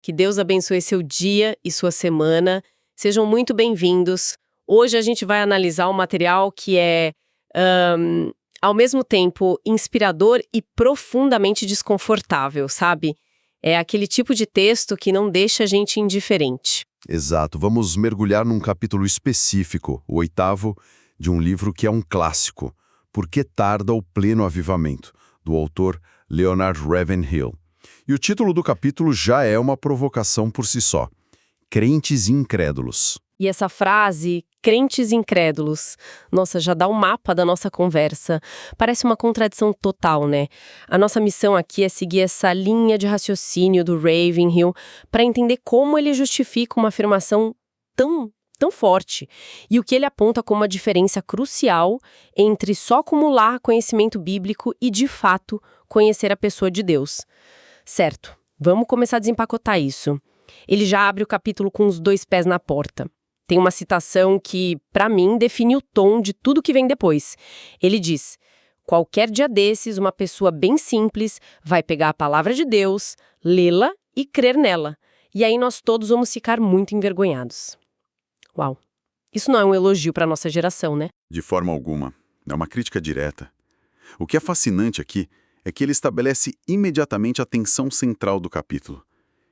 Que Deus abençoe seu dia e sua semana. Sejam muito bem-vindos. Hoje a gente vai analisar um material que é, ao mesmo tempo, inspirador e profundamente desconfortável, sabe? É aquele tipo de texto que não deixa a gente indiferente. Exato. Vamos mergulhar num capítulo específico, o 8º, de um livro que é um clássico, Por que tarda o pleno avivamento, do autor Leonard Ravenhill. E o título do capítulo já é uma provocação por si só. Crentes incrédulos. E essa frase, crentes incrédulos, nossa, já dá um mapa da nossa conversa. Parece uma contradição total, né? A nossa missão aqui é seguir essa linha de raciocínio do Ravenhill para entender como ele justifica uma afirmação tão forte e o que ele aponta como a diferença crucial entre só acumular conhecimento bíblico e, de fato, conhecer a pessoa de Deus. Certo, vamos começar a desempacotar isso. Ele já abre o capítulo com os 2 pés na porta. Tem uma citação que, para mim, define o tom de tudo que vem depois. Ele diz: qualquer dia desses, uma pessoa bem simples vai pegar a palavra de Deus, lê-la e crer nela. E aí nós todos vamos ficar muito envergonhados. Uau, isso não é um elogio para nossa geração, né? De forma alguma. É uma crítica direta. O que é fascinante aqui é que ele estabelece imediatamente a tensão central do capítulo.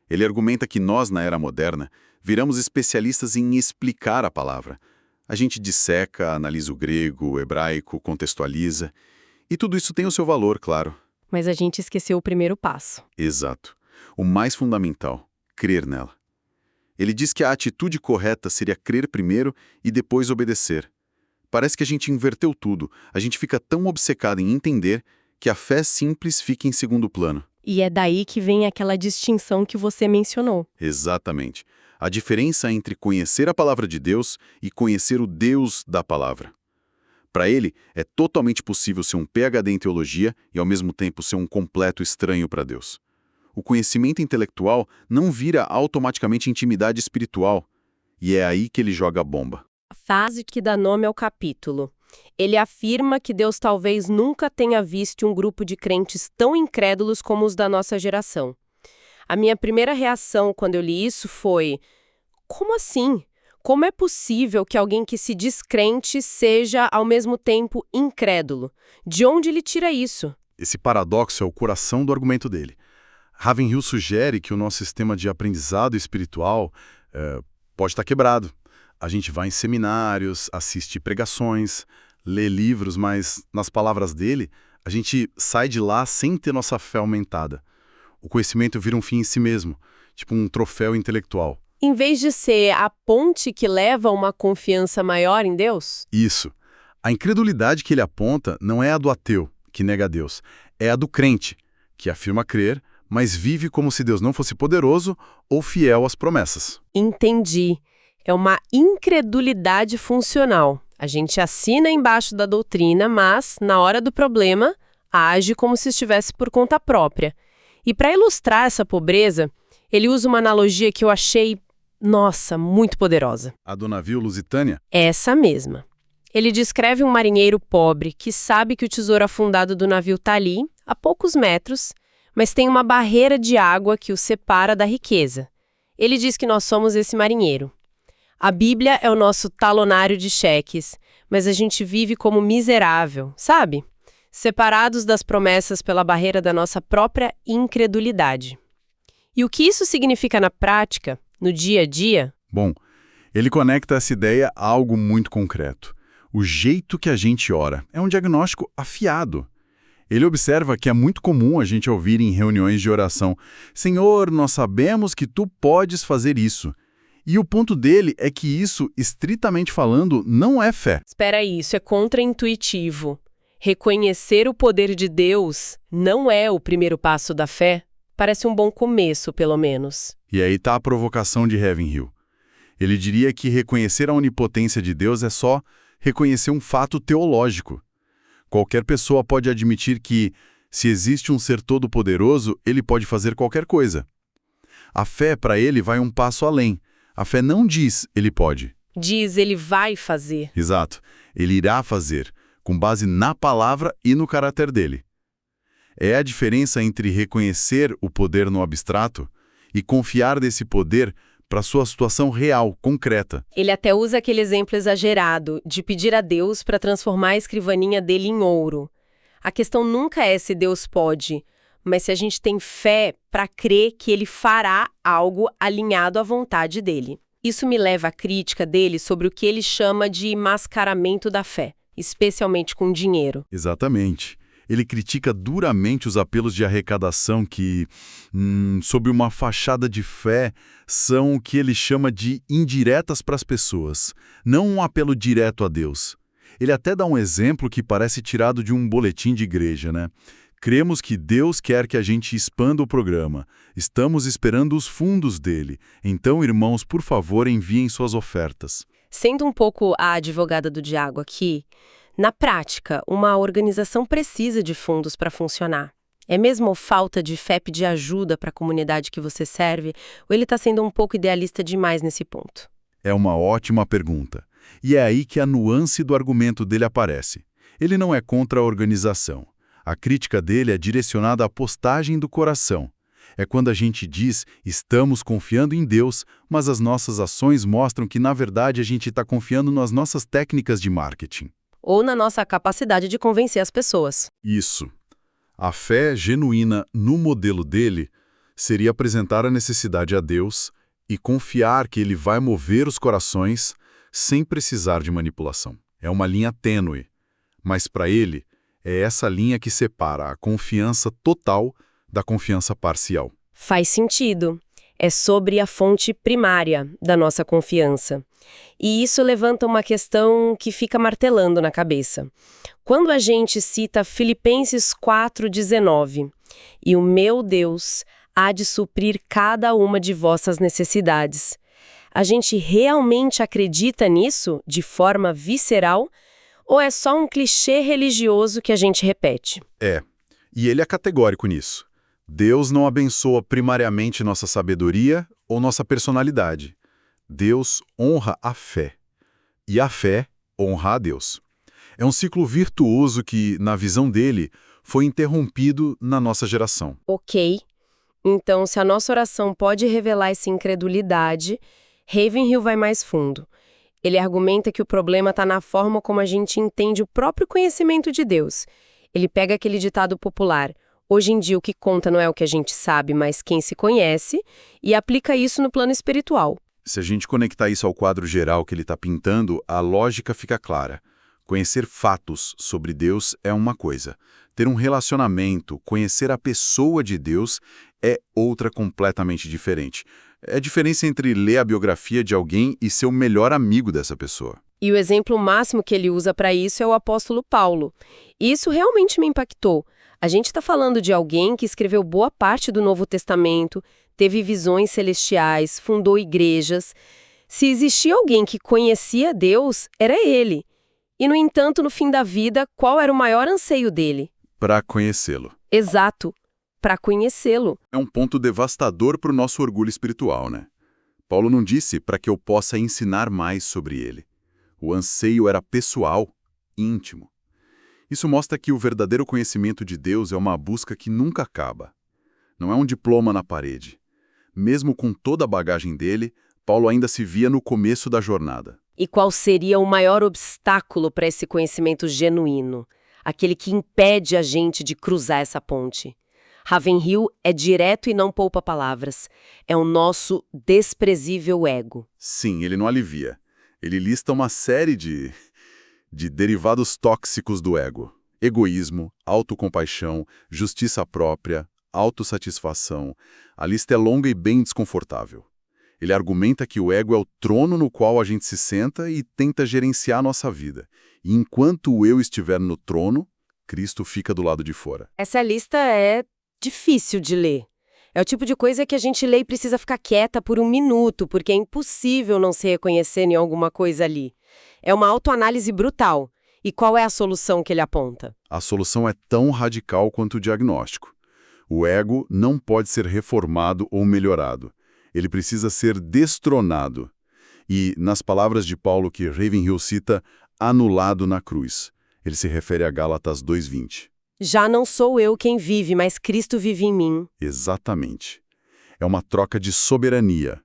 Ele argumenta que nós, na era moderna, viramos especialistas em explicar a palavra. A gente disseca, analisa o grego, o hebraico, contextualiza. E tudo isso tem o seu valor, claro. Mas a gente esqueceu o primeiro passo. Exato. O mais fundamental, crer nela. Ele diz que a atitude correta seria crer primeiro e depois obedecer. Parece que a gente inverteu tudo. A gente fica tão obcecado em entender que a fé simples fica em segundo plano. E é daí que vem aquela distinção que você mencionou. Exatamente. A diferença entre conhecer a palavra de Deus e conhecer o Deus da palavra. Para ele, é totalmente possível ser um PhD em teologia e, ao mesmo tempo, ser um completo estranho para Deus. O conhecimento intelectual não vira automaticamente intimidade espiritual. E é aí que ele joga a bomba. A frase que dá nome ao capítulo. Ele afirma que Deus talvez nunca tenha visto um grupo de crentes tão incrédulos como os da nossa geração. A minha primeira reação quando eu li isso foi: como assim? Como é possível que alguém que se diz crente seja, ao mesmo tempo, incrédulo? De onde ele tira isso? Esse paradoxo é o coração do argumento dele. Ravenhill sugere que o nosso sistema de aprendizado espiritual pode estar quebrado. A gente vai em seminários, assiste pregações, lê livros, mas, nas palavras dele, a gente sai de lá sem ter nossa fé aumentada. O conhecimento vira um fim em si mesmo, tipo um troféu intelectual. Em vez de ser a ponte que leva a uma confiança maior em Deus? Isso. A incredulidade que ele aponta não é a do ateu, que nega a Deus, é a do crente, que afirma crer, mas vive como se Deus não fosse poderoso ou fiel às promessas. Entendi. É uma incredulidade funcional. A gente assina embaixo da doutrina, mas, na hora do problema, age como se estivesse por conta própria. E para ilustrar essa pobreza, ele usa uma analogia que eu achei, nossa, muito poderosa. A do navio Lusitânia? Essa mesma. Ele descreve um marinheiro pobre que sabe que o tesouro afundado do navio está ali, a poucos metros, mas tem uma barreira de água que o separa da riqueza. Ele diz que nós somos esse marinheiro. A Bíblia é o nosso talonário de cheques, mas a gente vive como miserável, sabe? Separados das promessas pela barreira da nossa própria incredulidade. E o que isso significa na prática, no dia a dia? Bom, ele conecta essa ideia a algo muito concreto. O jeito que a gente ora é um diagnóstico afiado. Ele observa que é muito comum a gente ouvir em reuniões de oração: Senhor, nós sabemos que tu podes fazer isso. E o ponto dele é que isso, estritamente falando, não é fé. Espera aí, isso é contraintuitivo. Reconhecer o poder de Deus não é o primeiro passo da fé? Parece um bom começo, pelo menos. E aí está a provocação de Ravenhill. Ele diria que reconhecer a onipotência de Deus é só reconhecer um fato teológico. Qualquer pessoa pode admitir que, se existe um ser todo-poderoso, ele pode fazer qualquer coisa. A fé, para ele, vai um passo além. A fé não diz ele pode. Diz ele vai fazer. Exato. Ele irá fazer, com base na palavra e no caráter dele. É a diferença entre reconhecer o poder no abstrato e confiar desse poder para sua situação real, concreta. Ele até usa aquele exemplo exagerado de pedir a Deus para transformar a escrivaninha dele em ouro. A questão nunca é se Deus pode, mas se a gente tem fé para crer que ele fará algo alinhado à vontade dele. Isso me leva à crítica dele sobre o que ele chama de mascaramento da fé, especialmente com dinheiro. Exatamente. Ele critica duramente os apelos de arrecadação que, sob uma fachada de fé, são o que ele chama de indiretas para as pessoas, não um apelo direto a Deus. Ele até dá um exemplo que parece tirado de um boletim de igreja, né? Cremos que Deus quer que a gente expanda o programa. Estamos esperando os fundos dele. Então, irmãos, por favor, enviem suas ofertas. Sendo um pouco a advogada do diabo aqui, na prática, uma organização precisa de fundos para funcionar. É mesmo falta de fé pedir ajuda para a comunidade que você serve, ou ele está sendo um pouco idealista demais nesse ponto? É uma ótima pergunta. E é aí que a nuance do argumento dele aparece. Ele não é contra a organização. A crítica dele é direcionada à postagem do coração. É quando a gente diz, estamos confiando em Deus, mas as nossas ações mostram que, na verdade, a gente está confiando nas nossas técnicas de marketing. Ou na nossa capacidade de convencer as pessoas. Isso. A fé genuína no modelo dele seria apresentar a necessidade a Deus e confiar que ele vai mover os corações sem precisar de manipulação. É uma linha tênue, mas para ele é essa linha que separa a confiança total da confiança parcial. Faz sentido. É sobre a fonte primária da nossa confiança. E isso levanta uma questão que fica martelando na cabeça. Quando a gente cita Filipenses 4,19, e o meu Deus há de suprir cada uma de vossas necessidades, a gente realmente acredita nisso de forma visceral ou é só um clichê religioso que a gente repete? E ele é categórico nisso. Deus não abençoa primariamente nossa sabedoria ou nossa personalidade. Deus honra a fé. E a fé honra a Deus. É um ciclo virtuoso que, na visão dele, foi interrompido na nossa geração. Ok. Então, se a nossa oração pode revelar essa incredulidade, Ravenhill vai mais fundo. Ele argumenta que o problema está na forma como a gente entende o próprio conhecimento de Deus. Ele pega aquele ditado popular, hoje em dia o que conta não é o que a gente sabe, mas quem se conhece, e aplica isso no plano espiritual. Se a gente conectar isso ao quadro geral que ele está pintando, a lógica fica clara. Conhecer fatos sobre Deus é uma coisa. Ter um relacionamento, conhecer a pessoa de Deus é outra completamente diferente. É a diferença entre ler a biografia de alguém e ser o melhor amigo dessa pessoa. E o exemplo máximo que ele usa para isso é o apóstolo Paulo. E isso realmente me impactou. A gente está falando de alguém que escreveu boa parte do Novo Testamento, teve visões celestiais, fundou igrejas. Se existia alguém que conhecia Deus, era ele. E, no entanto, no fim da vida, qual era o maior anseio dele? Para conhecê-lo. Exato, para conhecê-lo. É um ponto devastador para o nosso orgulho espiritual, né? Paulo não disse para que eu possa ensinar mais sobre ele. O anseio era pessoal, íntimo. Isso mostra que o verdadeiro conhecimento de Deus é uma busca que nunca acaba. Não é um diploma na parede. Mesmo com toda a bagagem dele, Paulo ainda se via no começo da jornada. E qual seria o maior obstáculo para esse conhecimento genuíno? Aquele que impede a gente de cruzar essa ponte. Ravenhill é direto e não poupa palavras. É o nosso desprezível ego. Sim, ele não alivia. Ele lista uma série de derivados tóxicos do ego. Egoísmo, autocompaixão, justiça própria, autossatisfação. A lista é longa e bem desconfortável. Ele argumenta que o ego é o trono no qual a gente se senta e tenta gerenciar a nossa vida. E enquanto o eu estiver no trono, Cristo fica do lado de fora. Essa lista é difícil de ler. É o tipo de coisa que a gente lê e precisa ficar quieta por um minuto, porque é impossível não se reconhecer em alguma coisa ali. É uma autoanálise brutal. E qual é a solução que ele aponta? A solução é tão radical quanto o diagnóstico. O ego não pode ser reformado ou melhorado. Ele precisa ser destronado. E, nas palavras de Paulo que Ravenhill cita, anulado na cruz. Ele se refere a Gálatas 2:20. Já não sou eu quem vive, mas Cristo vive em mim. Exatamente. É uma troca de soberania.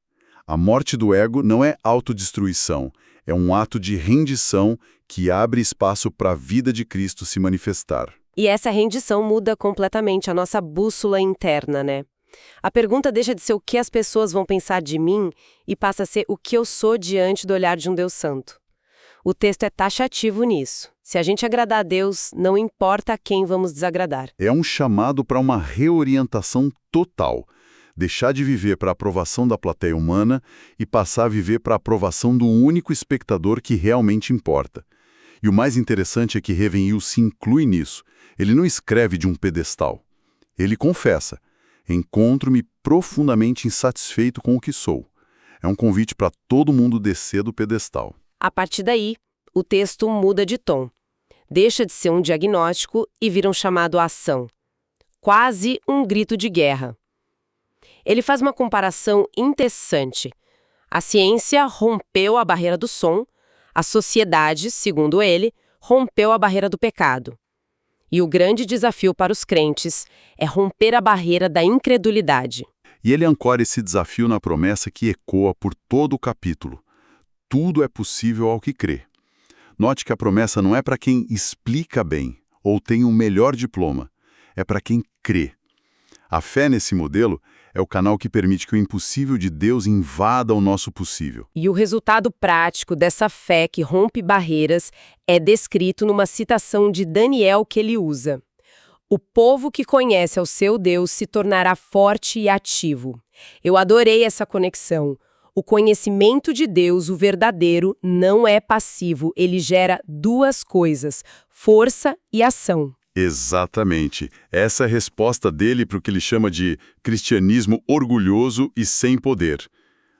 A morte do ego não é autodestruição, é um ato de rendição que abre espaço para a vida de Cristo se manifestar. E essa rendição muda completamente a nossa bússola interna, né? A pergunta deixa de ser o que as pessoas vão pensar de mim e passa a ser o que eu sou diante do olhar de um Deus santo. O texto é taxativo nisso. Se a gente agradar a Deus, não importa a quem vamos desagradar. É um chamado para uma reorientação total. Deixar de viver para a aprovação da plateia humana e passar a viver para a aprovação do único espectador que realmente importa. E o mais interessante é que Ravenhill se inclui nisso. Ele não escreve de um pedestal. Ele confessa: encontro-me profundamente insatisfeito com o que sou. É um convite para todo mundo descer do pedestal. A partir daí, o texto muda de tom. Deixa de ser um diagnóstico e vira um chamado à ação. Quase um grito de guerra. Ele faz uma comparação interessante. A ciência rompeu a barreira do som, a sociedade, segundo ele, rompeu a barreira do pecado. E o grande desafio para os crentes é romper a barreira da incredulidade. E ele ancora esse desafio na promessa que ecoa por todo o capítulo. Tudo é possível ao que crê. Note que a promessa não é para quem explica bem ou tem um melhor diploma. É para quem crê. A fé nesse modelo é o canal que permite que o impossível de Deus invada o nosso possível. E o resultado prático dessa fé que rompe barreiras é descrito numa citação de Daniel que ele usa. O povo que conhece ao seu Deus se tornará forte e ativo. Eu adorei essa conexão. O conhecimento de Deus, o verdadeiro, não é passivo. Ele gera duas coisas: força e ação. Exatamente. Essa é a resposta dele para o que ele chama de cristianismo orgulhoso e sem poder.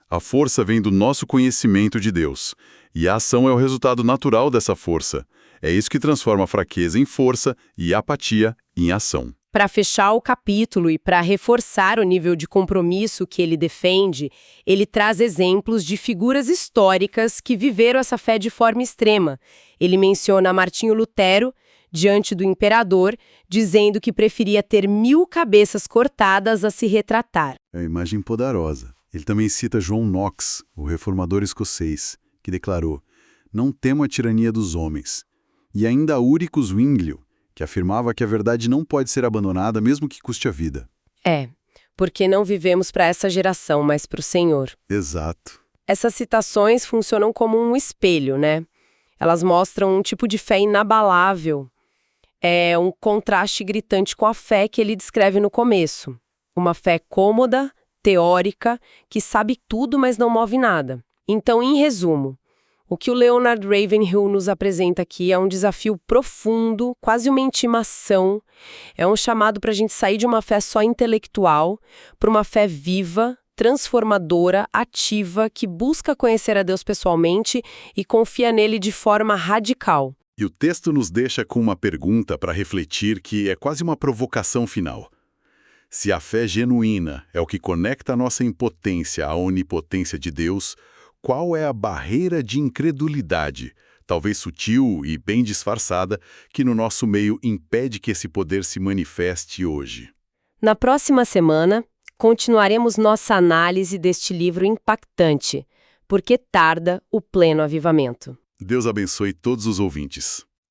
A força vem do nosso conhecimento de Deus, e a ação é o resultado natural dessa força. É isso que transforma a fraqueza em força e a apatia em ação. Para fechar o capítulo e para reforçar o nível de compromisso que ele defende, ele traz exemplos de figuras históricas que viveram essa fé de forma extrema. Ele menciona Martinho Lutero, diante do imperador, dizendo que preferia ter 1000 cabeças cortadas a se retratar. É uma imagem poderosa. Ele também cita John Knox, o reformador escocês, que declarou: "Não temo a tirania dos homens." E ainda Ulrich Zwinglio, que afirmava que a verdade não pode ser abandonada mesmo que custe a vida. Porque não vivemos para essa geração, mas para o Senhor. Exato. Essas citações funcionam como um espelho, né? Elas mostram um tipo de fé inabalável. É um contraste gritante com a fé que ele descreve no começo. Uma fé cômoda, teórica, que sabe tudo, mas não move nada. Então, em resumo, o que o Leonard Ravenhill nos apresenta aqui é um desafio profundo, quase uma intimação. É um chamado para a gente sair de uma fé só intelectual para uma fé viva, transformadora, ativa, que busca conhecer a Deus pessoalmente e confia nele de forma radical. E o texto nos deixa com uma pergunta para refletir que é quase uma provocação final. Se a fé genuína é o que conecta a nossa impotência à onipotência de Deus, qual é a barreira de incredulidade, talvez sutil e bem disfarçada, que no nosso meio impede que esse poder se manifeste hoje? Na próxima semana, continuaremos nossa análise deste livro impactante, Por que tarda o pleno avivamento? Deus abençoe todos os ouvintes.